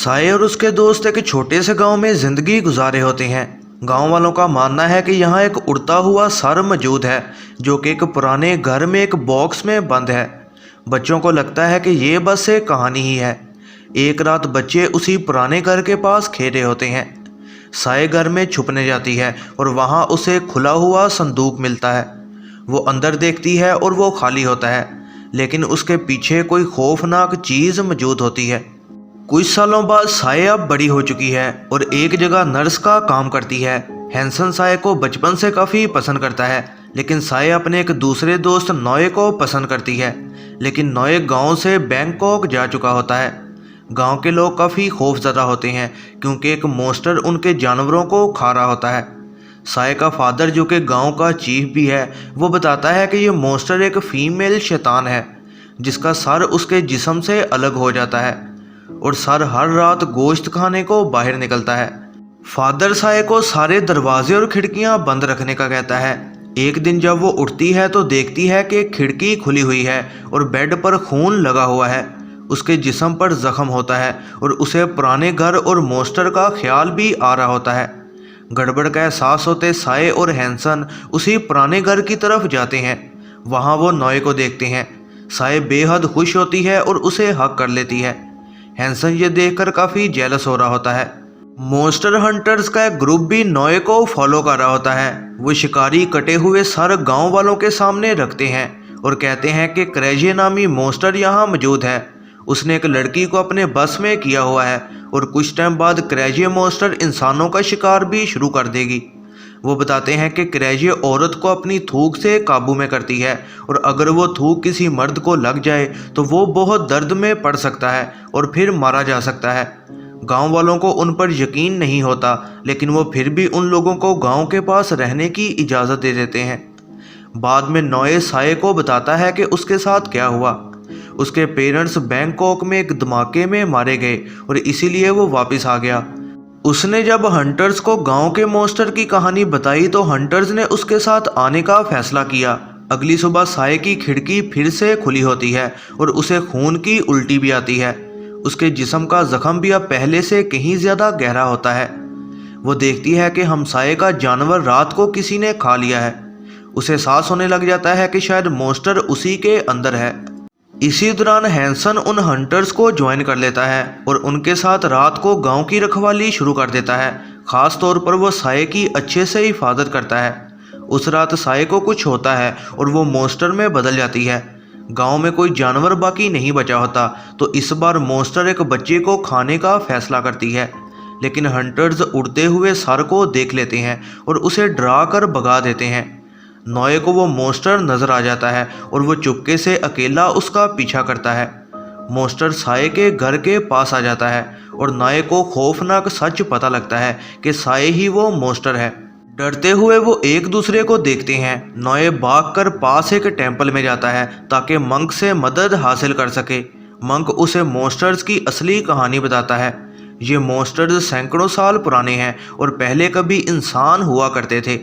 साए और उसके दोस्त एक छोटे से गांव में जिंदगी गुजारे होते हैं। गांव वालों का मानना है कि यहाँ एक उड़ता हुआ सर मौजूद है जो कि एक पुराने घर में एक बॉक्स में बंद है। बच्चों को लगता है कि ये बस एक कहानी ही है। एक रात बच्चे उसी पुराने घर के पास खेल रहे होते हैं। साए घर में छुपने जाती है और वहाँ उसे खुला हुआ संदूक मिलता है। वो अंदर देखती है और वो खाली होता है, लेकिन उसके पीछे कोई खौफनाक चीज़ मौजूद होती है। कुछ सालों बाद साए अब बड़ी हो चुकी है और एक जगह नर्स का काम करती है। हैंसन साए को बचपन से काफ़ी पसंद करता है, लेकिन साए अपने एक दूसरे दोस्त नोए को पसंद करती है। लेकिन नोए गांव से बैंकॉक जा चुका होता है। गांव के लोग काफ़ी खौफजदा होते हैं क्योंकि एक मॉन्स्टर उनके जानवरों को खा रहा होता है। साए का फादर, जो कि गांव का चीफ भी है, वो बताता है कि ये मॉन्स्टर एक फीमेल शैतान है जिसका सर उसके जिस्म से अलग हो जाता है और सर हर रात गोश्त खाने को बाहर निकलता है। फादर साए को सारे दरवाजे और खिड़कियां बंद रखने का कहता है। एक दिन जब वो उठती है तो देखती है कि खिड़की खुली हुई है और बेड पर खून लगा हुआ है। उसके जिस्म पर जख्म होता है और उसे पुराने घर और मॉन्स्टर का ख्याल भी आ रहा होता है। गड़बड़ का एहसास होते साए और हैंसन उसी पुराने घर की तरफ जाते हैं। वहाँ वो नोए को देखते हैं। साए बेहद खुश होती है और उसे हक कर लेती है। हैंसन ये देखकर काफ़ी जेलस हो रहा होता है। मॉन्स्टर हंटर्स का एक ग्रुप भी नोए को फॉलो कर रहा होता है। वो शिकारी कटे हुए सर गांव वालों के सामने रखते हैं और कहते हैं कि क्रेजे नामी मॉन्स्टर यहाँ मौजूद है। उसने एक लड़की को अपने बस में किया हुआ है और कुछ टाइम बाद क्रेजे मॉन्स्टर इंसानों का शिकार भी शुरू कर देगी। वो बताते हैं कि क्रेजे औरत को अपनी थूक से काबू में करती है और अगर वो थूक किसी मर्द को लग जाए तो वो बहुत दर्द में पड़ सकता है और फिर मारा जा सकता है। गांव वालों को उन पर यकीन नहीं होता, लेकिन वो फिर भी उन लोगों को गांव के पास रहने की इजाज़त दे देते हैं। बाद में नोए साए को बताता है कि उसके साथ क्या हुआ। उसके पेरेंट्स बैंकॉक में एक धमाके में मारे गए और इसीलिए वो वापस आ गया। उसने जब हंटर्स को गांव के मॉन्स्टर की कहानी बताई तो हंटर्स ने उसके साथ आने का फैसला किया। अगली सुबह साए की खिड़की फिर से खुली होती है और उसे खून की उल्टी भी आती है। उसके जिस्म का जख्म भी अब पहले से कहीं ज़्यादा गहरा होता है। वो देखती है कि हमसाये का जानवर रात को किसी ने खा लिया है। उसे एहसास होने लग जाता है कि शायद मॉन्स्टर उसी के अंदर है। इसी दौरान हैंसन उन हंटर्स को ज्वाइन कर लेता है और उनके साथ रात को गांव की रखवाली शुरू कर देता है। ख़ास तौर पर वो साए की अच्छे से हिफाजत करता है। उस रात साए को कुछ होता है और वो मॉन्स्टर में बदल जाती है। गांव में कोई जानवर बाकी नहीं बचा होता, तो इस बार मॉन्स्टर एक बच्चे को खाने का फैसला करती है। लेकिन हंटर्स उड़ते हुए सर को देख लेते हैं और उसे डरा कर भगा देते हैं। नोए को वो मॉन्स्टर नज़र आ जाता है और वो चुपके से अकेला उसका पीछा करता है। मॉन्स्टर साए के घर के पास आ जाता है और नोए को खौफनाक सच पता लगता है कि साए ही वो मॉन्स्टर है। डरते हुए वो एक दूसरे को देखते हैं। नोए भागकर पास एक टेंपल में जाता है ताकि मंक से मदद हासिल कर सके। मंक उसे मॉन्स्टर्स की असली कहानी बताता है। ये मॉन्स्टर्स सैकड़ों साल पुराने हैं और पहले कभी इंसान हुआ करते थे।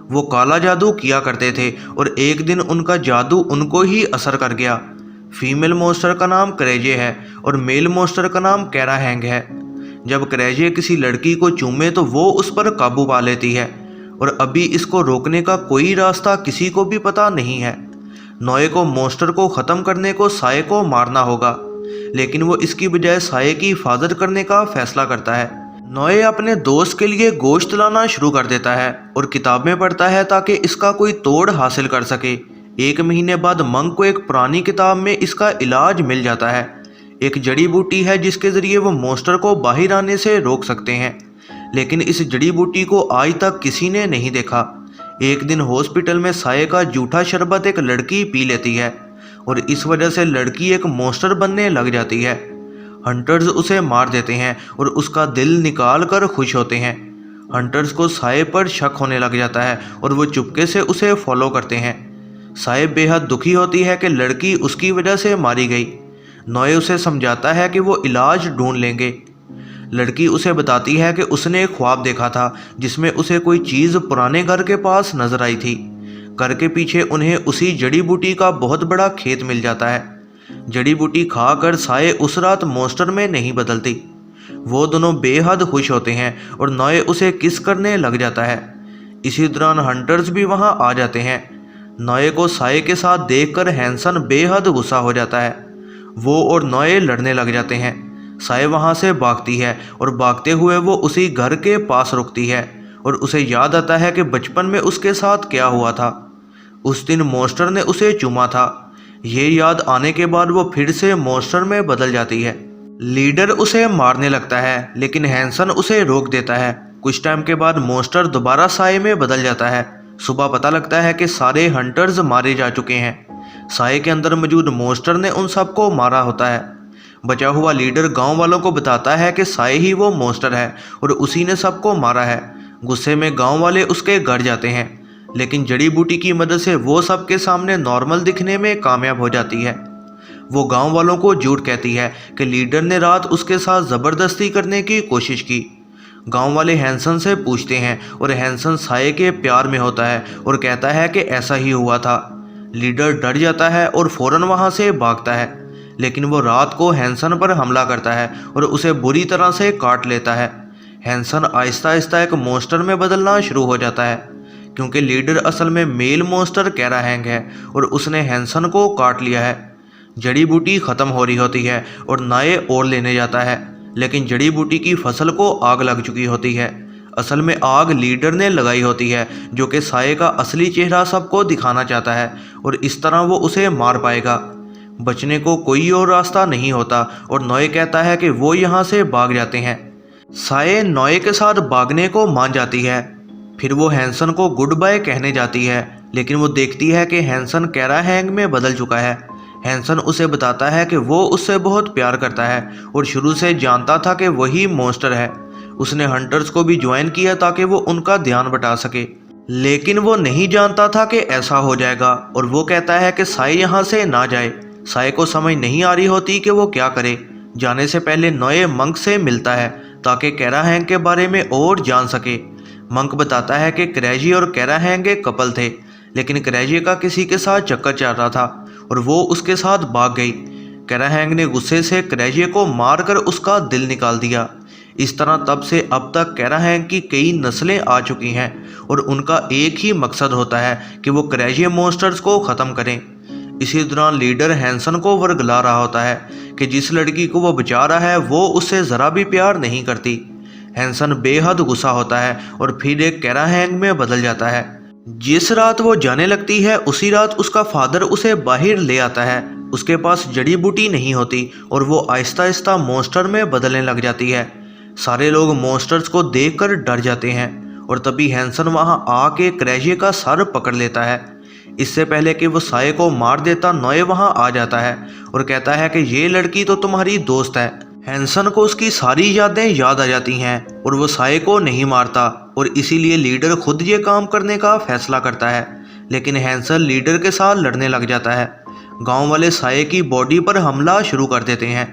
वो काला जादू किया करते थे और एक दिन उनका जादू उनको ही असर कर गया। फीमेल मॉन्स्टर का नाम क्रेजे है और मेल मॉन्स्टर का नाम कैराहैंग है। जब क्रेजे किसी लड़की को चूमे तो वो उस पर काबू पा लेती है और अभी इसको रोकने का कोई रास्ता किसी को भी पता नहीं है। नोए को मॉन्स्टर को ख़त्म करने को साए को मारना होगा, लेकिन वो इसकी बजाय साए की हिफाजत करने का फैसला करता है। नोए अपने दोस्त के लिए गोश्त लाना शुरू कर देता है और किताबें पढ़ता है ताकि इसका कोई तोड़ हासिल कर सके। एक महीने बाद मंक को एक पुरानी किताब में इसका इलाज मिल जाता है। एक जड़ी बूटी है जिसके ज़रिए वो मॉन्स्टर को बाहर आने से रोक सकते हैं, लेकिन इस जड़ी बूटी को आज तक किसी ने नहीं देखा। एक दिन हॉस्पिटल में साए का जूठा शरबत एक लड़की पी लेती है और इस वजह से लड़की एक मॉन्स्टर बनने लग जाती है। हंटर्स उसे मार देते हैं और उसका दिल निकाल कर खुश होते हैं। हंटर्स को साए पर शक होने लग जाता है और वो चुपके से उसे फॉलो करते हैं। साए बेहद दुखी होती है कि लड़की उसकी वजह से मारी गई। नोए उसे समझाता है कि वो इलाज ढूंढ लेंगे। लड़की उसे बताती है कि उसने एक ख्वाब देखा था जिसमें उसे कोई चीज़ पुराने घर के पास नजर आई थी। घर के पीछे उन्हें उसी जड़ी बूटी का बहुत बड़ा खेत मिल जाता है। जड़ी बूटी खाकर साए उस रात मॉन्स्टर में नहीं बदलती। वो दोनों बेहद खुश होते हैं और नॉय उसे किस करने लग जाता है। इसी दौरान हंटर्स भी वहां आ जाते हैं। नॉय को साये के साथ देखकर हैंसन बेहद गुस्सा हो जाता है। वो और नॉय लड़ने लग जाते हैं। साये वहां से भागती है और भागते हुए वो उसी घर के पास रुकती है और उसे याद आता है कि बचपन में उसके साथ क्या हुआ था। उस दिन मॉन्स्टर ने उसे चूमा था। ये याद आने के बाद वो फिर से मॉन्स्टर में बदल जाती है। लीडर उसे मारने लगता है लेकिन हैंसन उसे रोक देता है। कुछ टाइम के बाद मॉन्स्टर दोबारा साये में बदल जाता है। सुबह पता लगता है कि सारे हंटर्स मारे जा चुके हैं। साये के अंदर मौजूद मॉन्स्टर ने उन सबको मारा होता है। बचा हुआ लीडर गांव वालों को बताता है कि साये ही वो मॉन्स्टर है और उसी ने सबको मारा है। गुस्से में गांव वाले उसके घर जाते हैं लेकिन जड़ी बूटी की मदद से वो सबके सामने नॉर्मल दिखने में कामयाब हो जाती है। वो गांव वालों को झूठ कहती है कि लीडर ने रात उसके साथ ज़बरदस्ती करने की कोशिश की। गांव वाले हैंसन से पूछते हैं और हैंसन साये के प्यार में होता है और कहता है कि ऐसा ही हुआ था। लीडर डर जाता है और फौरन वहां से भागता है लेकिन वो रात को हैंसन पर हमला करता है और उसे बुरी तरह से काट लेता है। हैंसन आहिस्ता आहिस्ता एक मॉन्स्टर में बदलना शुरू हो जाता है क्योंकि लीडर असल में मेल मॉन्स्टर कैराहैंग है और उसने हैंसन को काट लिया है। जड़ी बूटी ख़त्म हो रही होती है और नॉय और लेने जाता है लेकिन जड़ी बूटी की फसल को आग लग चुकी होती है। असल में आग लीडर ने लगाई होती है जो कि साये का असली चेहरा सबको दिखाना चाहता है और इस तरह वो उसे मार पाएगा। बचने को कोई और रास्ता नहीं होता और नॉय कहता है कि वो यहाँ से भाग जाते हैं। साये नॉय के साथ भागने को मान जाती है। फिर वो हैंसन को गुड बाय कहने जाती है लेकिन वो देखती है कि हैंसन कैराहैंग में बदल चुका है। हैंसन उसे बताता है कि वो उससे बहुत प्यार करता है और शुरू से जानता था कि वही मॉन्स्टर है। उसने हंटर्स को भी ज्वाइन किया ताकि वो उनका ध्यान बटा सके लेकिन वो नहीं जानता था कि ऐसा हो जाएगा और वो कहता है कि साये यहाँ से ना जाए। साये को समझ नहीं आ रही होती कि वो क्या करे। जाने से पहले नॉय मंक से मिलता है ताकि कैराहैंग के बारे में और जान सके। मंक बताता है कि क्रैजी और कैराहैंग एक कपल थे लेकिन क्रैजी का किसी के साथ चक्कर चल रहा था और वो उसके साथ भाग गई। कैराहैंग ने गुस्से से क्रैजी को मारकर उसका दिल निकाल दिया। इस तरह तब से अब तक कैराहैंग की कई नस्लें आ चुकी हैं और उनका एक ही मकसद होता है कि वो क्रैजी मॉन्स्टर्स को ख़त्म करें। इसी दौरान लीडर हैंसन को वर्गला रहा होता है कि जिस लड़की को वो बचा रहा है वो उससे ज़रा भी प्यार नहीं करती। हैंसन बेहद गुस्सा होता है और फिर एक कैराहैंग में बदल जाता है। जिस रात वो जाने लगती है उसी रात उसका फादर उसे बाहर ले आता है। उसके पास जड़ी बूटी नहीं होती और वो आहिस्ता आहिस्ता मॉन्स्टर में बदलने लग जाती है। सारे लोग मॉन्स्टर्स को देखकर डर जाते हैं और तभी हैंसन वहां आके क्रैजी का सर पकड़ लेता है। इससे पहले कि वो साये को मार देता नॉय वहां आ जाता है और कहता है कि ये लड़की तो तुम्हारी दोस्त है। हैंसन को उसकी सारी यादें याद आ जाती हैं और वो साये को नहीं मारता और इसीलिए लीडर खुद ये काम करने का फैसला करता है लेकिन हैंसन लीडर के साथ लड़ने लग जाता है। गांव वाले साये की बॉडी पर हमला शुरू कर देते हैं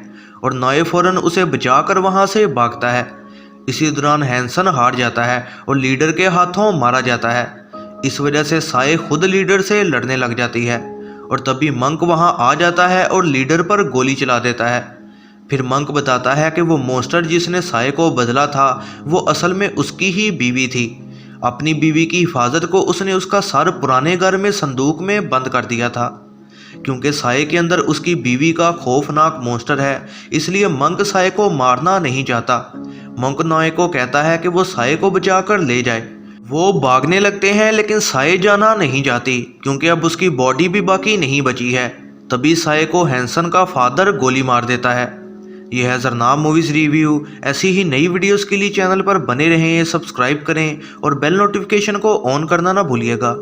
और नॉय फौरन उसे बचाकर वहां से भागता है। इसी दौरान हैंसन हार जाता है और लीडर के हाथों मारा जाता है। इस वजह से साये खुद लीडर से लड़ने लग जाती है और तभी मंक वहां आ जाता है और लीडर पर गोली चला देता है। फिर मंक बताता है कि वो मॉन्स्टर जिसने साये को बदला था वो असल में उसकी ही बीवी थी। अपनी बीवी की हिफाजत को उसने उसका सर पुराने घर में संदूक में बंद कर दिया था। क्योंकि साये के अंदर उसकी बीवी का खौफनाक मॉन्स्टर है इसलिए मंक साये को मारना नहीं चाहता। मंक नॉय को कहता है कि वो साये को बचाकर ले जाए। वो भागने लगते हैं लेकिन साये जाना नहीं चाहती क्योंकि अब उसकी बॉडी भी बाकी नहीं बची है। तभी साये को हैंसन का फादर गोली मार देता है। यह है ज़रनाब मूवीज़ रिव्यू। ऐसी ही नई वीडियोस के लिए चैनल पर बने रहें, सब्सक्राइब करें और बेल नोटिफिकेशन को ऑन करना ना भूलिएगा।